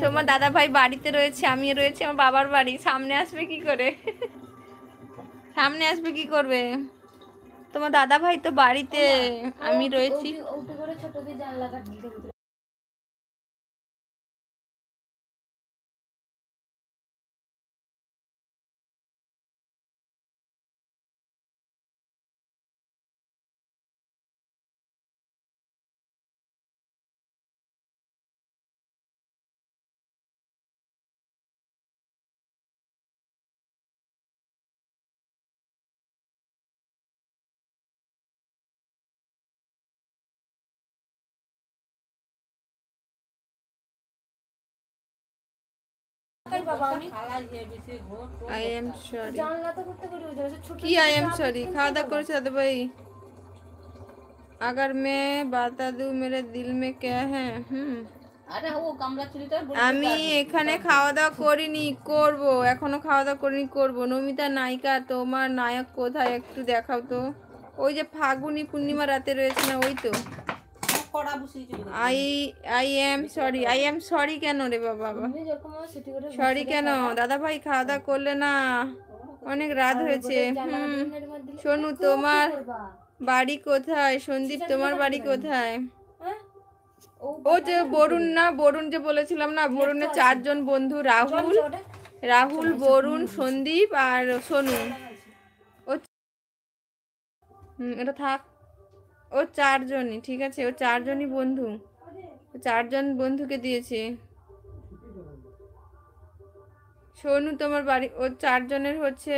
তোমার দাদা ভাই বাড়িতে রয়েছে, আমি রয়েছি আমার বাবার বাড়ি, সামনে আসবে কি করে? সামনে আসবে কি করবে? তোমার দাদা ভাই তো বাড়িতে, আমি রয়েছি। I am sorry. কি আই এম সরি? খাওয়া দাওয়া করেছে দাদা ভাই? अगर मैं बता दूं मेरे दिल में क्या है। আমি এখানে খাওয়া দাওয়া করিনি, করব। এখনো খাওয়া দাওয়া করিনি, করব। নমিতা নায়িকা, তোমার নায়ক কোথায় একটু দেখাও তো। ওই যে ফাগুনি পূর্ণিমা রাতে রয়েছে না, ওই তো। I I am sorry. I am sorry কেন রে বাবা? সরি কেন? দাদা ভাই খাওয়া দাওয়া করলে না? অনেক রাত হয়েছে। শোনু, তোমার বাড়ি কোথায়? সন্দীপ, তোমার বাড়ি কোথায়? ও যে বরুণ না, বরুণ যে বলেছিলাম না, বরুণের 4 জন বন্ধু, রাহুল, রাহুল, বরুণ, সন্দীপ আর সোনু। ও এটা থাক। ও 4 জনই, ঠিক আছে, ও 4 জনই বন্ধু। 4 জন বন্ধুকে দিয়েছে। সোনু, তোমার বাড়ি, ও 4 জনের হচ্ছে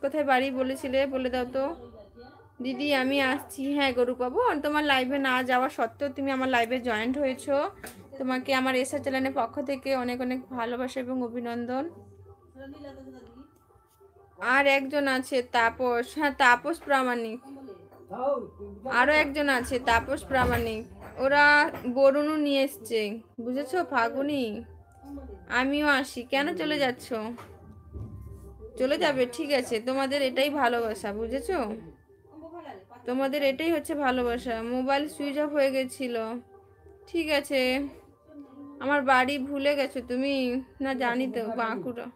কোথায় বাড়ি বলেছিলে, বলে দাও তো। দিদি আমি আসছি। হ্যাঁ গরু পাবো, তোমার লাইভে না যাওয়া সত্ত্বেও তুমি আমার লাইভে জয়েন্ট হয়েছো, তোমাকে আমার এসআর চ্যানেলের পক্ষ থেকে অনেক অনেক ভালোবাসা এবং অভিনন্দন। আর একজন আছে তাপস, হ্যাঁ তাপস প্রামাণিক। আরো একজন আছে তাপস প্রামাণিক। ওরা বরুণও নিয়ে এসছে, বুঝেছো ফাগুনি? আমিও আসি। কেন চলে যাচ্ছ? চলে যাবে, ঠিক আছে, তোমাদের এটাই ভালোবাসা, বুঝেছো? তোমাদের এটাই হচ্ছে ভালোবাসা। মোবাইল সুইচ অফ হয়ে গেছিল, ঠিক আছে। আমার বাড়ি ভুলে গেছো তুমি? না জানি তো, বাঁকুড়া।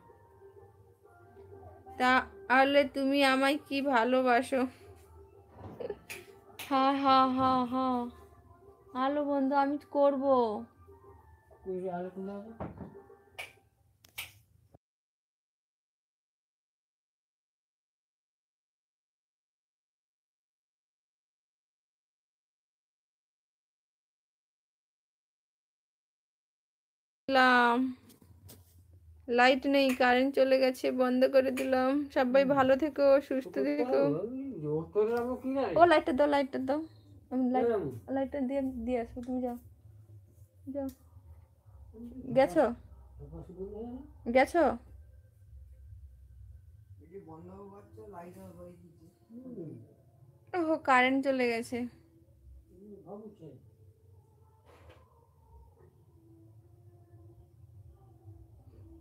তাহলে তুমি আমায় কি ভালোবাসো? হ্যাঁ হ্যাঁ হ্যাঁ হ্যাঁ, ভালো বন্ধু, আমি করবো। লাইট নেই, কারেন্ট চলে গেছে, বন্ধ করে দিলাম। সবাই ভালো থেকো, সুস্থ থেকো। ও লাইটটা দাও, লাইটটা দাও। আমি লাইটটা দিয়ে দিয়ে আসবো, তুমি যাও, যাও। গেছো? গেছো? ও কারেন্ট চলে গেছে।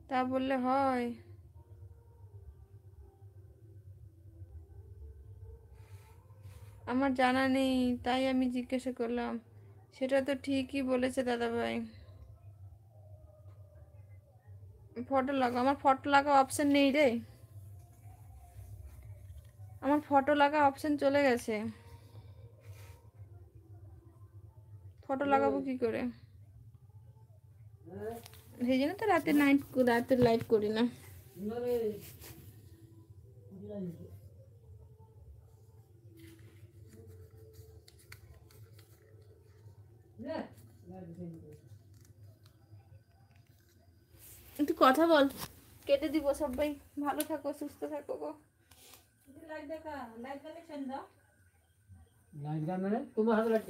তা বললে হয়? আমার জানা নেই, তাই আমি জিজ্ঞাসা করলাম। সেটা তো ঠিকই বলেছে দাদা ভাই। ফটো লাগা, আমার ফটো লাগা অপশন নেই রে। আমার ফটো লাগা অপশন চলে গেছে। ফটো লাগাবো কি করে? সেই জন্য তো রাতে লাইভ করি না। একটু কথা বল, কেটে দিব। সবাই ভালো থাকো, সুস্থ থাকো গো। লাইট দেখা, লাইট কানেকশন দাও। লাইট গান মানে তোমার হাতে লাইট